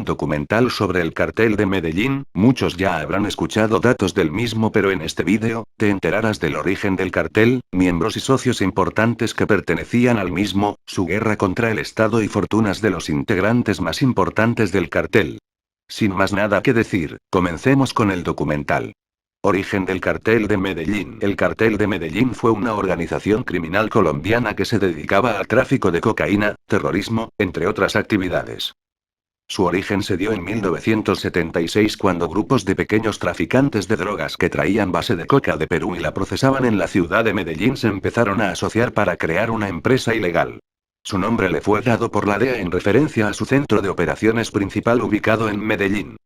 documental sobre el cartel de Medellín. Muchos ya habrán escuchado datos del mismo, pero en este vídeo, te enterarás del origen del cartel, miembros y socios importantes que pertenecían al mismo, su guerra contra el Estado y fortunas de los integrantes más importantes del cartel. Sin más nada que decir, comencemos con el documental. Origen del Cartel de Medellín. El Cartel de Medellín fue una organización criminal colombiana que se dedicaba al tráfico de cocaína, terrorismo, entre otras actividades. Su origen se dio en 1976 cuando grupos de pequeños traficantes de drogas que traían base de coca de Perú y la procesaban en la ciudad de Medellín se empezaron a asociar para crear una empresa ilegal. Su nombre le fue dado por la DEA en referencia a su centro de operaciones principal ubicado en Medellín.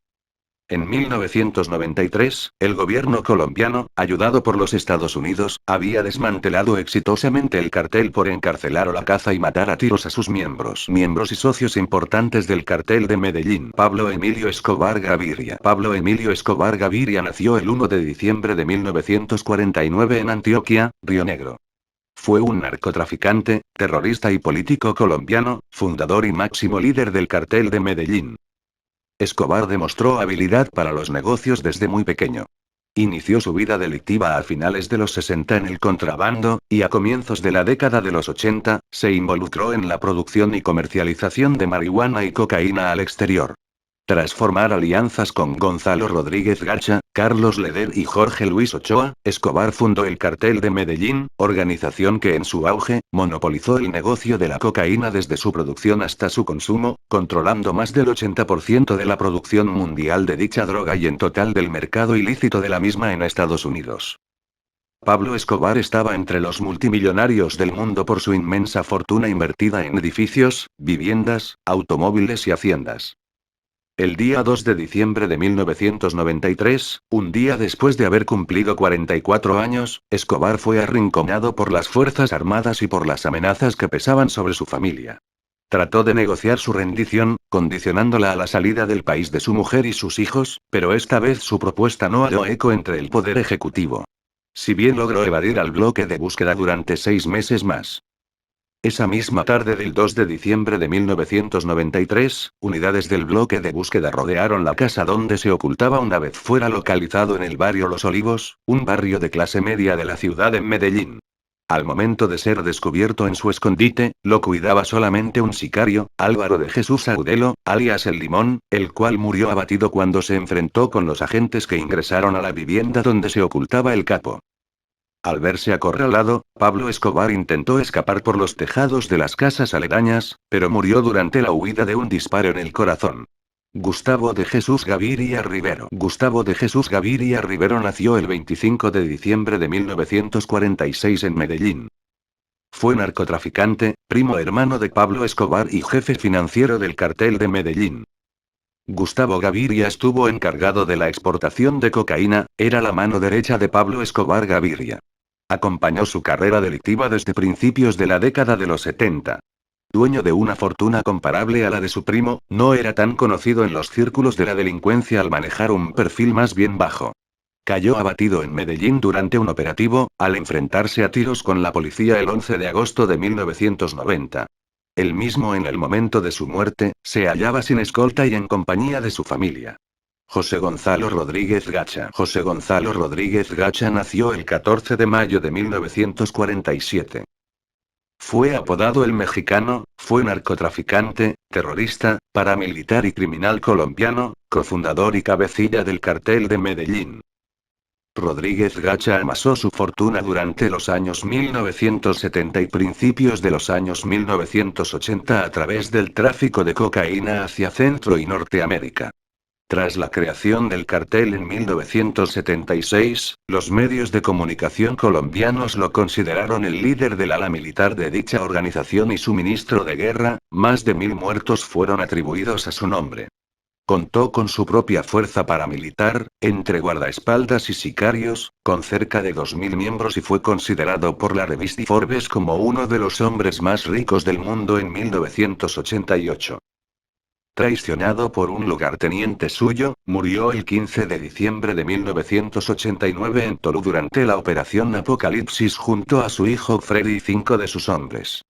En 1993, el gobierno colombiano, ayudado por los Estados Unidos, había desmantelado exitosamente el cartel por encarcelar a la caza y matar a tiros a sus miembros. Miembros y socios importantes del cartel de Medellín. Pablo Emilio Escobar Gaviria. Pablo Emilio Escobar Gaviria nació el 1 de diciembre de 1949 en Antioquia, Río Negro. Fue un narcotraficante, terrorista y político colombiano, fundador y máximo líder del cartel de Medellín. Escobar demostró habilidad para los negocios desde muy pequeño. Inició su vida delictiva a finales de los 60 en el contrabando, y a comienzos de la década de los 80, se involucró en la producción y comercialización de marihuana y cocaína al exterior. Tras formar alianzas con Gonzalo Rodríguez Gacha, Carlos Leder y Jorge Luis Ochoa, Escobar fundó el Cartel de Medellín, organización que en su auge, monopolizó el negocio de la cocaína desde su producción hasta su consumo, controlando más del 80% de la producción mundial de dicha droga y en total del mercado ilícito de la misma en Estados Unidos. Pablo Escobar estaba entre los multimillonarios del mundo por su inmensa fortuna invertida en edificios, viviendas, automóviles y haciendas. El día 2 de diciembre de 1993, un día después de haber cumplido 44 años, Escobar fue arrinconado por las Fuerzas Armadas y por las amenazas que pesaban sobre su familia. Trató de negociar su rendición, condicionándola a la salida del país de su mujer y sus hijos, pero esta vez su propuesta no halló eco entre el poder ejecutivo. Si bien logró evadir al bloque de búsqueda durante 6 meses más. Esa misma tarde del 2 de diciembre de 1993, unidades del bloque de búsqueda rodearon la casa donde se ocultaba una vez fuera localizado en el barrio Los Olivos, un barrio de clase media de la ciudad de Medellín. Al momento de ser descubierto en su escondite, lo cuidaba solamente un sicario, Álvaro de Jesús Agudelo, alias El Limón, el cual murió abatido cuando se enfrentó con los agentes que ingresaron a la vivienda donde se ocultaba el capo. Al verse acorralado, Pablo Escobar intentó escapar por los tejados de las casas aledañas, pero murió durante la huida de un disparo en el corazón. Gustavo de Jesús Gaviria Rivero. Gustavo de Jesús Gaviria Rivero nació el 25 de diciembre de 1946 en Medellín. Fue narcotraficante, primo hermano de Pablo Escobar y jefe financiero del cartel de Medellín. Gustavo Gaviria estuvo encargado de la exportación de cocaína, era la mano derecha de Pablo Escobar Gaviria. Acompañó su carrera delictiva desde principios de la década de los 70. Dueño de una fortuna comparable a la de su primo, no era tan conocido en los círculos de la delincuencia al manejar un perfil más bien bajo. Cayó abatido en Medellín durante un operativo, al enfrentarse a tiros con la policía el 11 de agosto de 1990. Él mismo en el momento de su muerte, se hallaba sin escolta y en compañía de su familia. José Gonzalo Rodríguez Gacha. José Gonzalo Rodríguez Gacha nació el 14 de mayo de 1947. Fue apodado El Mexicano, fue narcotraficante, terrorista, paramilitar y criminal colombiano, cofundador y cabecilla del cartel de Medellín. Rodríguez Gacha amasó su fortuna durante los años 1970 y principios de los años 1980 a través del tráfico de cocaína hacia Centro y Norteamérica. Tras la creación del cartel en 1976, los medios de comunicación colombianos lo consideraron el líder del ala militar de dicha organización y su ministro de guerra, más de 1000 muertos fueron atribuidos a su nombre. Contó con su propia fuerza paramilitar, entre guardaespaldas y sicarios, con cerca de 2000 miembros y fue considerado por la revista Forbes como uno de los hombres más ricos del mundo en 1988. Traicionado por un lugarteniente suyo, murió el 15 de diciembre de 1989 en Tolú durante la Operación Apocalipsis junto a su hijo Freddy y 5 de sus hombres.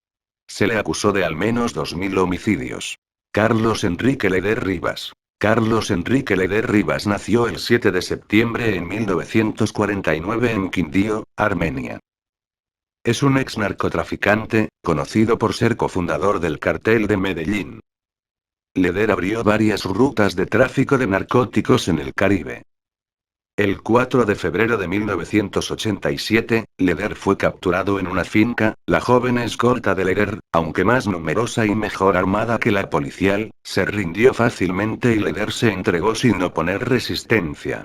Se le acusó de al menos 2000 homicidios. Carlos Enrique Leder Rivas. Carlos Enrique Leder Rivas nació el 7 de septiembre en 1949 en Quindío, Armenia. Es un ex narcotraficante, conocido por ser cofundador del cartel de Medellín. Leder abrió varias rutas de tráfico de narcóticos en el Caribe. El 4 de febrero de 1987, Leder fue capturado en una finca. La joven escolta de Leder, aunque más numerosa y mejor armada que la policial, se rindió fácilmente y Leder se entregó sin oponer resistencia.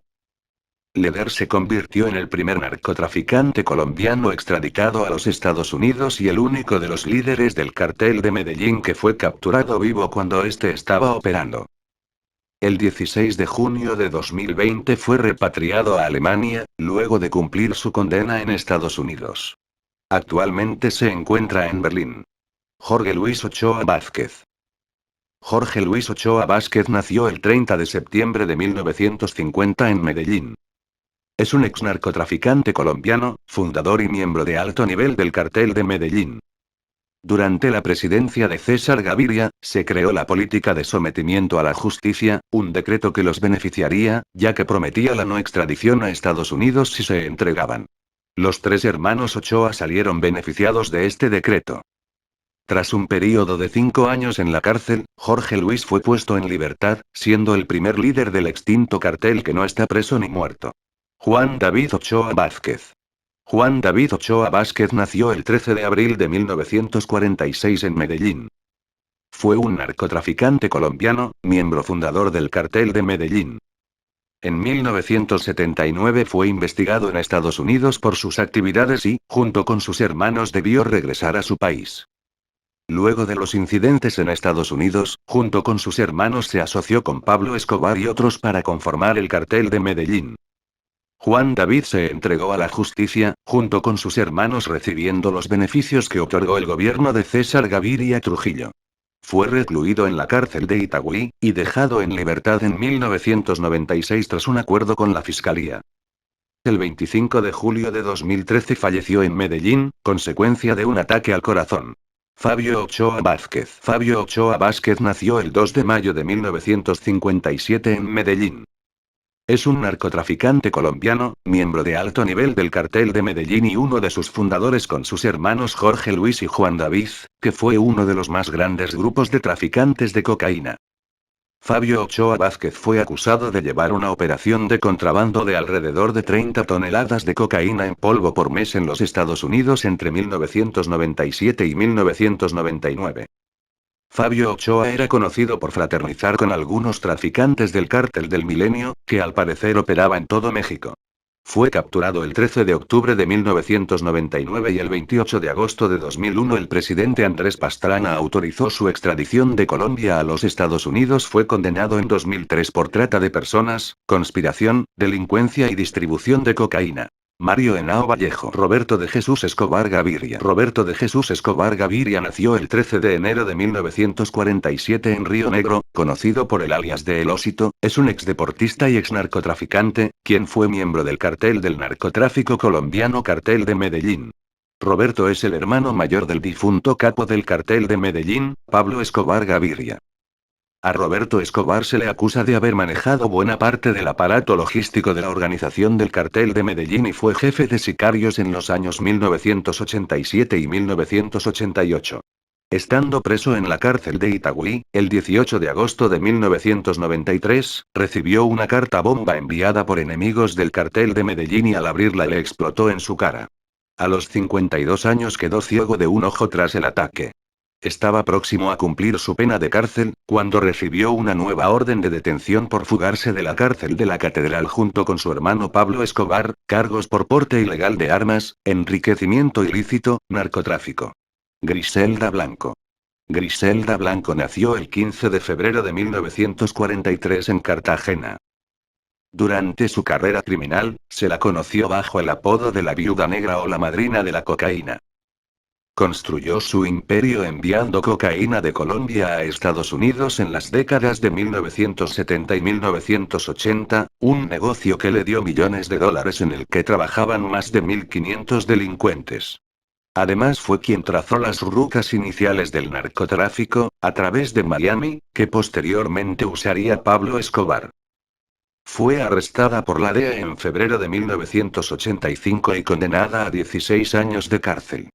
Leder se convirtió en el primer narcotraficante colombiano extraditado a los Estados Unidos y el único de los líderes del cartel de Medellín que fue capturado vivo cuando este estaba operando. El 16 de junio de 2020 fue repatriado a Alemania, luego de cumplir su condena en Estados Unidos. Actualmente se encuentra en Berlín. Jorge Luis Ochoa Vázquez. Jorge Luis Ochoa Vázquez nació el 30 de septiembre de 1950 en Medellín. Es un ex narcotraficante colombiano, fundador y miembro de alto nivel del cartel de Medellín. Durante la presidencia de César Gaviria, se creó la política de sometimiento a la justicia, un decreto que los beneficiaría, ya que prometía la no extradición a Estados Unidos si se entregaban. Los tres hermanos Ochoa salieron beneficiados de este decreto. Tras un período de 5 años en la cárcel, Jorge Luis fue puesto en libertad, siendo el primer líder del extinto cartel que no está preso ni muerto. Juan David Ochoa Vázquez. Juan David Ochoa Vázquez nació el 13 de abril de 1946 en Medellín. Fue un narcotraficante colombiano, miembro fundador del cartel de Medellín. En 1979 fue investigado en Estados Unidos por sus actividades y, junto con sus hermanos, debió regresar a su país. Luego de los incidentes en Estados Unidos, junto con sus hermanos se asoció con Pablo Escobar y otros para conformar el cartel de Medellín. Juan David se entregó a la justicia, junto con sus hermanos recibiendo los beneficios que otorgó el gobierno de César Gaviria Trujillo. Fue recluido en la cárcel de Itagüí, y dejado en libertad en 1996 tras un acuerdo con la fiscalía. El 25 de julio de 2013 falleció en Medellín, consecuencia de un ataque al corazón. Fabio Ochoa Vázquez. Fabio Ochoa Vázquez nació el 2 de mayo de 1957 en Medellín. Es un narcotraficante colombiano, miembro de alto nivel del cartel de Medellín y uno de sus fundadores con sus hermanos Jorge Luis y Juan David, que fue uno de los más grandes grupos de traficantes de cocaína. Fabio Ochoa Vázquez fue acusado de llevar una operación de contrabando de alrededor de 30 toneladas de cocaína en polvo por mes en los Estados Unidos entre 1997 y 1999. Fabio Ochoa era conocido por fraternizar con algunos traficantes del Cártel del Milenio, que al parecer operaba en todo México. Fue capturado el 13 de octubre de 1999 y el 28 de agosto de 2001 el presidente Andrés Pastrana autorizó su extradición de Colombia a los Estados Unidos. Fue condenado en 2003 por trata de personas, conspiración, delincuencia y distribución de cocaína. Mario Henao Vallejo. Roberto de Jesús Escobar Gaviria. Roberto de Jesús Escobar Gaviria nació el 13 de enero de 1947 en Río Negro, conocido por el alias de El Osito. Es un exdeportista y exnarcotraficante, quien fue miembro del cartel del narcotráfico colombiano Cartel de Medellín. Roberto es el hermano mayor del difunto capo del cartel de Medellín, Pablo Escobar Gaviria. A Roberto Escobar se le acusa de haber manejado buena parte del aparato logístico de la organización del cartel de Medellín y fue jefe de sicarios en los años 1987 y 1988. Estando preso en la cárcel de Itagüí, el 18 de agosto de 1993, recibió una carta bomba enviada por enemigos del cartel de Medellín y al abrirla le explotó en su cara. A los 52 años quedó ciego de un ojo tras el ataque. Estaba próximo a cumplir su pena de cárcel, cuando recibió una nueva orden de detención por fugarse de la cárcel de la Catedral junto con su hermano Pablo Escobar, cargos por porte ilegal de armas, enriquecimiento ilícito, narcotráfico. Griselda Blanco. Griselda Blanco nació el 15 de febrero de 1943 en Cartagena. Durante su carrera criminal, se la conoció bajo el apodo de la Viuda Negra o la Madrina de la Cocaína. Construyó su imperio enviando cocaína de Colombia a Estados Unidos en las décadas de 1970 y 1980, un negocio que le dio millones de dólares en el que trabajaban más de 1.500 delincuentes. Además fue quien trazó las rutas iniciales del narcotráfico, a través de Miami, que posteriormente usaría Pablo Escobar. Fue arrestada por la DEA en febrero de 1985 y condenada a 16 años de cárcel.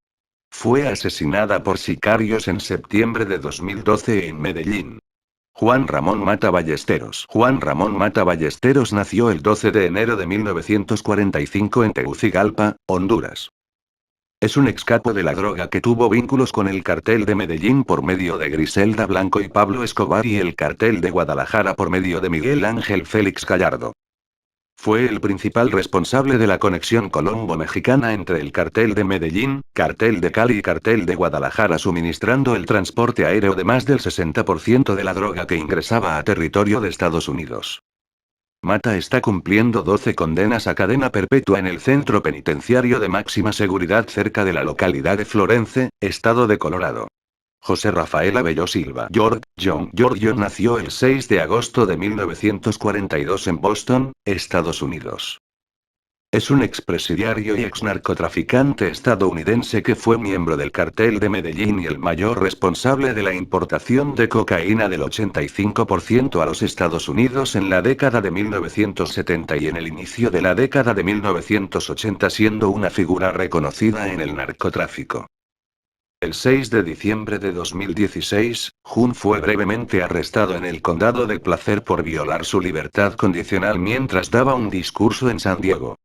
Fue asesinada por sicarios en septiembre de 2012 en Medellín. Juan Ramón Mata Ballesteros. Juan Ramón Mata Ballesteros nació el 12 de enero de 1945 en Tegucigalpa, Honduras. Es un excapo de la droga que tuvo vínculos con el cartel de Medellín por medio de Griselda Blanco y Pablo Escobar y el cartel de Guadalajara por medio de Miguel Ángel Félix Gallardo. Fue el principal responsable de la conexión colombo-mexicana entre el cartel de Medellín, cartel de Cali y cartel de Guadalajara, suministrando el transporte aéreo de más del 60% de la droga que ingresaba a territorio de Estados Unidos. Mata está cumpliendo 12 condenas a cadena perpetua en el centro penitenciario de máxima seguridad cerca de la localidad de Florence, estado de Colorado. José Rafael Abello Silva John Giorgio nació el 6 de agosto de 1942 en Boston, Estados Unidos. Es un expresidiario y exnarcotraficante estadounidense que fue miembro del cartel de Medellín y el mayor responsable de la importación de cocaína del 85% a los Estados Unidos en la década de 1970 y en el inicio de la década de 1980, siendo una figura reconocida en el narcotráfico. El 6 de diciembre de 2016, Jun fue brevemente arrestado en el Condado de Placer por violar su libertad condicional mientras daba un discurso en San Diego.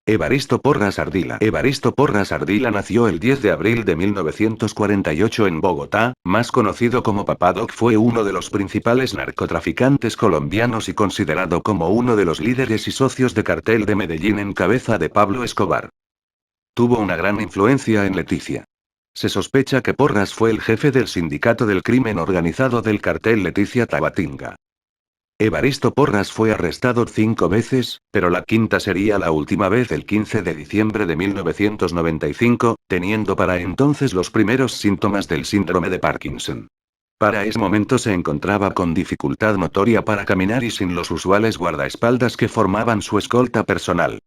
Evaristo Porras Ardila. Evaristo Porras Ardila nació el 10 de abril de 1948 en Bogotá, más conocido como Papá Doc. Fue uno de los principales narcotraficantes colombianos y considerado como uno de los líderes y socios de cartel de Medellín en cabeza de Pablo Escobar. Tuvo una gran influencia en Leticia. Se sospecha que Porras fue el jefe del sindicato del crimen organizado del cartel Leticia Tabatinga. Evaristo Porras fue arrestado 5 veces, pero la quinta sería la última vez el 15 de diciembre de 1995, teniendo para entonces los primeros síntomas del síndrome de Parkinson. Para ese momento se encontraba con dificultad notoria para caminar y sin los usuales guardaespaldas que formaban su escolta personal.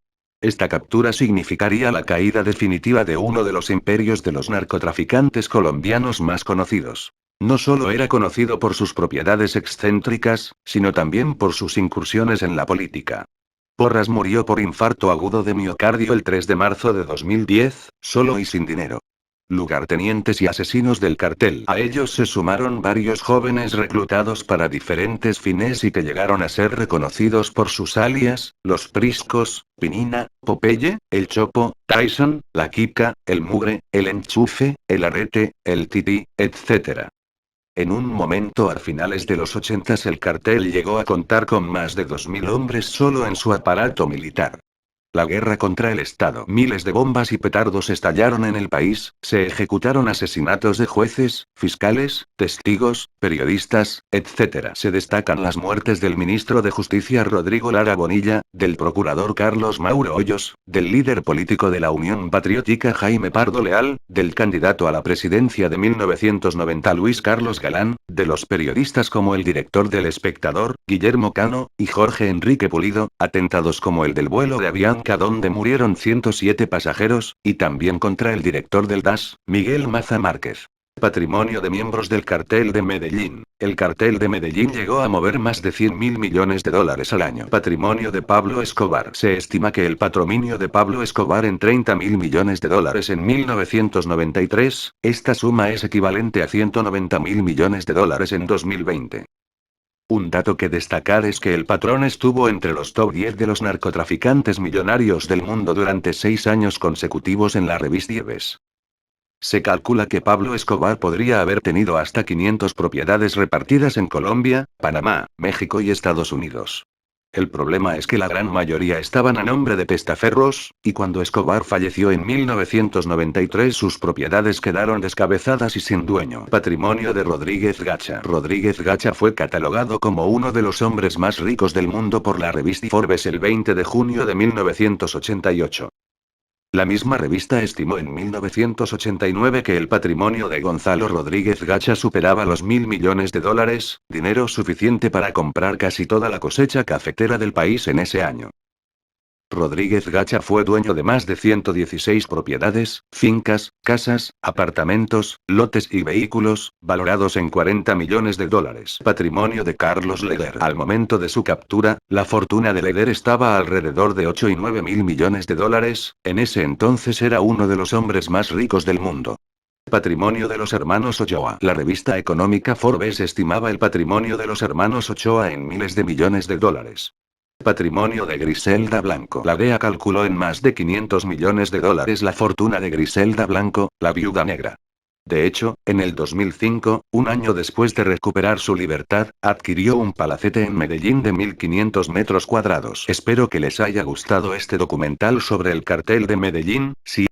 Esta captura significaría la caída definitiva de uno de los imperios de los narcotraficantes colombianos más conocidos. No solo era conocido por sus propiedades excéntricas, sino también por sus incursiones en la política. Porras murió por infarto agudo de miocardio el 3 de marzo de 2010, solo y sin dinero. Lugartenientes y asesinos del cartel. A ellos se sumaron varios jóvenes reclutados para diferentes fines y que llegaron a ser reconocidos por sus alias, los Priscos, Pinina, Popeye, el Chopo, Tyson, la Kika, el Mugre, el Enchufe, el Arrete, el Tití, etc. En un momento a finales de los 80 el cartel llegó a contar con más de 2.000 hombres solo en su aparato militar. La guerra contra el Estado. Miles de bombas y petardos estallaron en el país, se ejecutaron asesinatos de jueces, fiscales, testigos, periodistas, etc. Se destacan las muertes del ministro de Justicia Rodrigo Lara Bonilla, del procurador Carlos Mauro Hoyos, del líder político de la Unión Patriótica Jaime Pardo Leal, del candidato a la presidencia de 1990 Luis Carlos Galán, de los periodistas como el director del Espectador, Guillermo Cano, y Jorge Enrique Pulido, atentados como el del vuelo de Avianca donde murieron 107 pasajeros, y también contra el director del DAS, Miguel Maza Márquez. Patrimonio de miembros del cartel de Medellín. El cartel de Medellín llegó a mover más de 100.000 millones de dólares al año. Patrimonio de Pablo Escobar. Se estima que el patrocinio de Pablo Escobar en 30.000 millones de dólares en 1993, esta suma es equivalente a 190.000 millones de dólares en 2020. Un dato que destacar es que el patrón estuvo entre los top 10 de los narcotraficantes millonarios del mundo durante 6 años consecutivos en la revista Diebes. Se calcula que Pablo Escobar podría haber tenido hasta 500 propiedades repartidas en Colombia, Panamá, México y Estados Unidos. El problema es que la gran mayoría estaban a nombre de testaferros, y cuando Escobar falleció en 1993 sus propiedades quedaron descabezadas y sin dueño. Patrimonio de Rodríguez Gacha. Rodríguez Gacha fue catalogado como uno de los hombres más ricos del mundo por la revista Forbes el 20 de junio de 1988. La misma revista estimó en 1989 que el patrimonio de Gonzalo Rodríguez Gacha superaba los 1.000 millones de dólares, dinero suficiente para comprar casi toda la cosecha cafetera del país en ese año. Rodríguez Gacha fue dueño de más de 116 propiedades, fincas, casas, apartamentos, lotes y vehículos, valorados en 40 millones de dólares. Patrimonio de Carlos Leder. Al momento de su captura, la fortuna de Leder estaba alrededor de 8 y 9 mil millones de dólares, en ese entonces era uno de los hombres más ricos del mundo. Patrimonio de los hermanos Ochoa. La revista económica Forbes estimaba el patrimonio de los hermanos Ochoa en miles de millones de dólares. Patrimonio de Griselda Blanco. La DEA calculó en más de 500 millones de dólares la fortuna de Griselda Blanco, la viuda negra. De hecho, en el 2005, un año después de recuperar su libertad, adquirió un palacete en Medellín de 1.500 metros cuadrados. Espero que les haya gustado este documental sobre el cartel de Medellín. Si